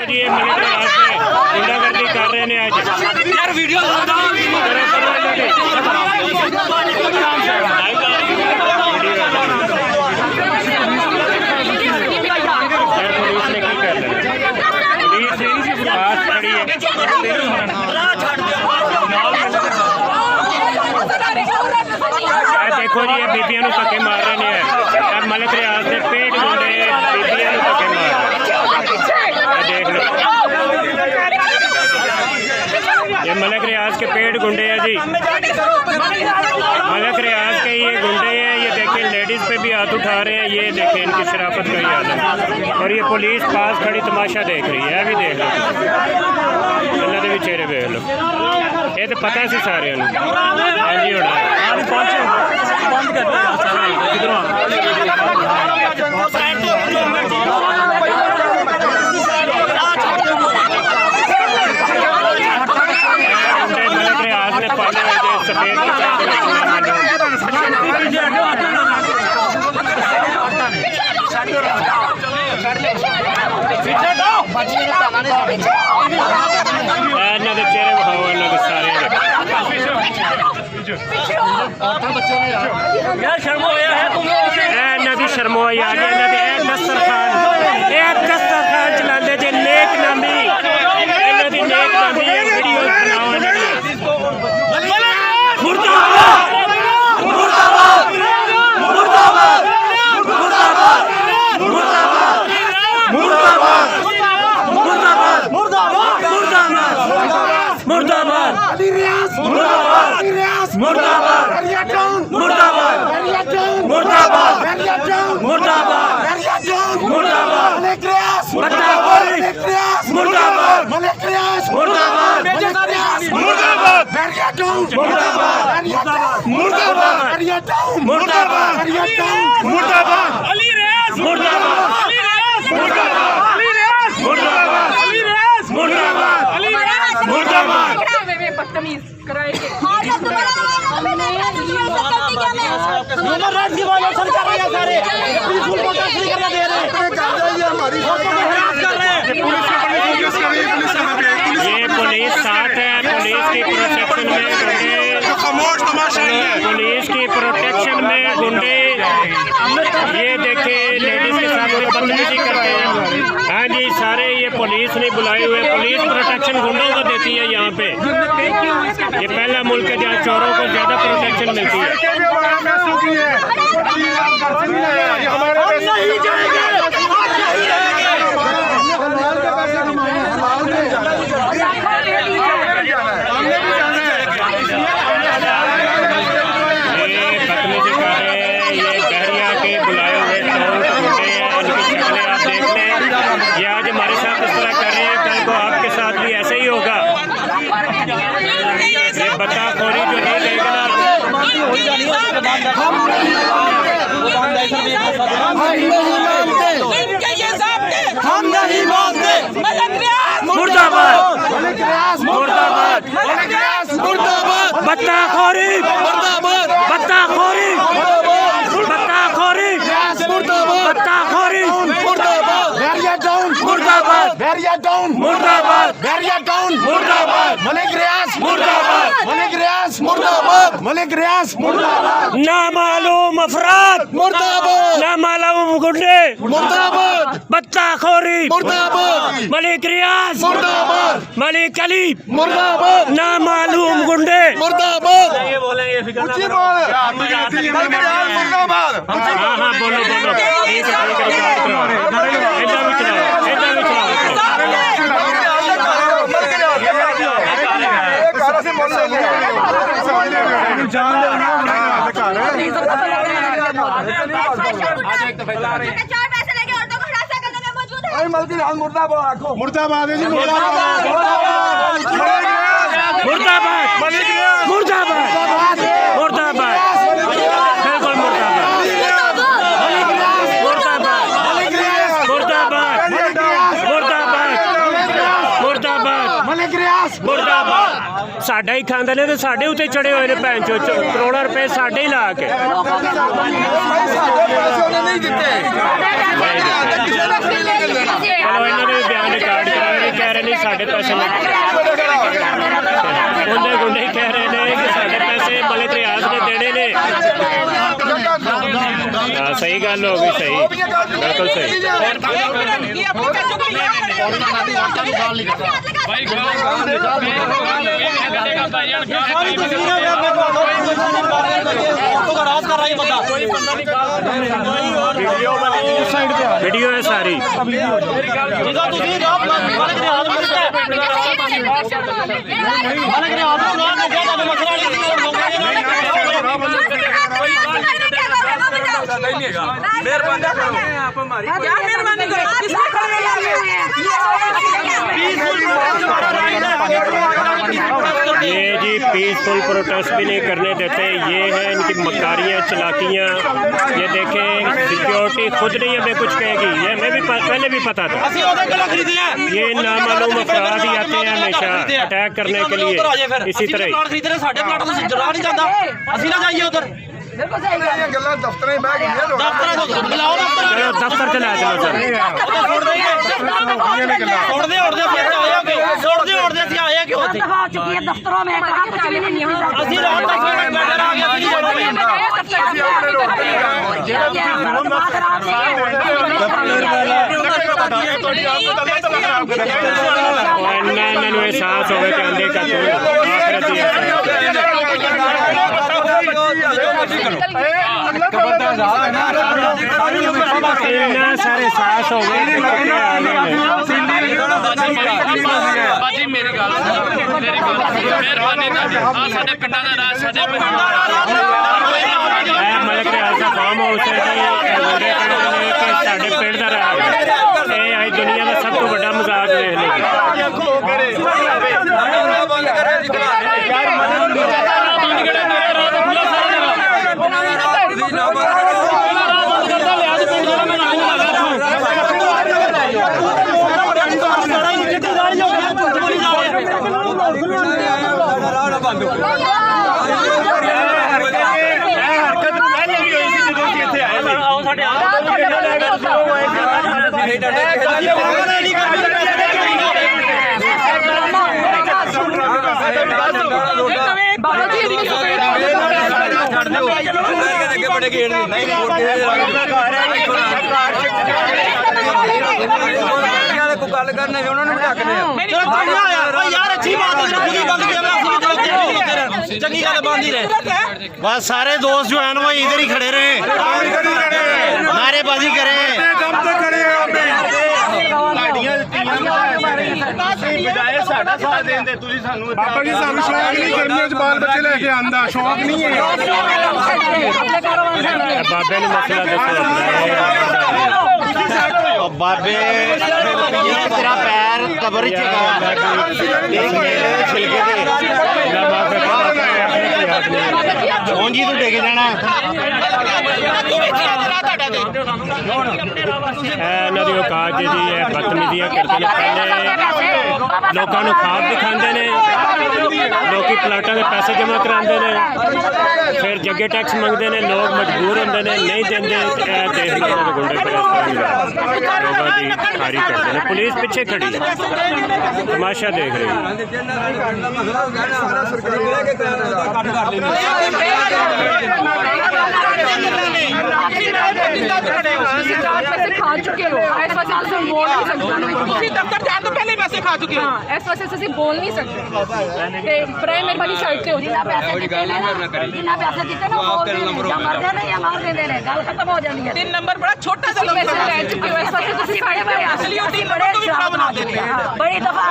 जी ये मलिक रियाज से गुंडागर्दी कर रहे हैं आज यार वीडियो देखो जी ये बीबियां धक्के मार रहे हैं और मलिक रियाज के पेट गुंडे बीबियां धक्के मार रहे देख लो ये मलिक रियाज के पेट गुंडे हैं जी मलिक रियाज के ये गुंडे हैं ये देखें लेडीज पे भी हाथ उठा रहे हैं ये देखें इनकी शराफत का ही हाल है और ये पुलिस पास खड़ी तमाशा देख रही है भी देख लो इन्हों के भी चेहरे देख लो ये तो पता सी सारे हाँ जी होना मलिक रियाज ने पाले सफेद चेहरे बखाओ इन्होंने सारे शर्मो आ गया दस्तरखान चलाते जे नेक नामी इन्हों की नेक नामी वीडियो ये पुलिस साथ है पुलिस की प्रोटेक्शन में गुंडे ये देखे लेडीज के साथ बदतमीजी करते हैं हाँ जी सारे ये पुलिस ने बुलाए हुए पुलिस प्रोटेक्शन गुंडों को देती है यहाँ पे ये पहला मुल्क है जहाँ चोरों को ज्यादा प्रोटेक्शन मिलती है ये आज हमारे साथ इस तरह कर रहे हैं कल को आपके साथ भी ऐसे ही होगा ये बताखोरी जो नहीं देगा हम नहीं मानते मुर्दाबाद मुर्दाबाद मुर्दाबाद बताखोरी मुर्दाबाद बताखोरी बताखोरी बताखोरी मुर्दाबाद मुर्दाबाद मुर्दाबाद मलिक रियाज मुर्दाबाद नामालूम अफराद मुर्दाबाद नामालूम गुंडे मुर्दाबाद बत्ताखोरी मुर्दाबाद मलिक रियाज मुर्दाबाद मलिक अली मुर्दाबाद नामालूम गुंडे मुर्दाबाद हाँ बोलो ठीक है मुर्दाबाद है जी मुर्दाबाद मुर्दाबाद मुर्दाबाद मुर्दाबाद बिल्कुल मुर्दाबाद साडा ही खांदे ने ते साडे उत्ते चढ़े हुए ने भैन चो करोड़ों रुपए साडे ही ला के चलो इन्होंने बयान रिकॉर्ड करा ਰਹੇ ਨੇ ਸਾਡੇ ਪੈਸੇ ਉਹਦੇ ਗੁੰਡੇ ਹੀ ਕਹਿ ਰਹੇ ਨੇ ਕਿ ਸਾਡੇ ਪੈਸੇ ਮਲਿਕ ਰਿਆਜ਼ ਨੇ ਦੇਣੇ ਨੇ। ਹਾਂ ਸਹੀ ਗੱਲ ਹੋ ਗਈ, ਸਹੀ ਬਿਲਕੁਲ ਸਹੀ। वीडियो है सारी ये जी पीसफुल प्रोटेस्ट भी नहीं करने देते। ये है इनकी मकारियाँ चलाकियाँ। ये देखें सिक्योरिटी खुद नहीं हमें कुछ कहेगी, ये हमें भी पहले भी पता था। ये नामालूम अफराद ही आते हैं हमेशा अटैक करने के लिए। इसी तरह दफ्तर चला चलो सर। दफ्तरों में मैंने एहसास हो गया आंदे का इतना सारे एहसास हो गए। मलिक रियाज का काम हो साढ़े पिंड का रहा है दुनिया का सब तो बड़ा मजाक देखने गल करने बस सारे दोस्त जो है ना वो इधर ही खड़े रहे, नारेबाजी करें। पापा जी सानू शौक नहीं गर्मियों बाल बच्चे लेके आंदा शौक नहीं है। बाबे ने मसला बाबे तेरा पैर कबर जी तू टेके जाना औकात जी बदतमीजियां करते हैं। पहले लोगों को खाद दिखाते हैं, लोग प्लाटा के पैसे जमा कराते हैं, फिर जगे टैक्स मंगते हैं, लोग मजबूर होंगे ने नहीं देंगे। गुंडे जी खारी करते हैं, पुलिस पीछे खड़ी तमाशा देख रही है। खा चुके हो इस वजह से बोल नहीं सकते। दफ्तर जान तो पहले पैसे खा चुके हो, इस वजह से बोल नहीं सकते। प्रे मेहरबानी शर्त हो जितना पैसे दिते ना वो मरदे ने या मार देंदे ने, गल खत्म हो जाती है। 3 नंबर बड़ा छोटा सा पैसे ले चुके हो, इस वजह से साढ़े बड़े असली 3 नंबर को भी खराब बना देते हैं। बड़ी दफा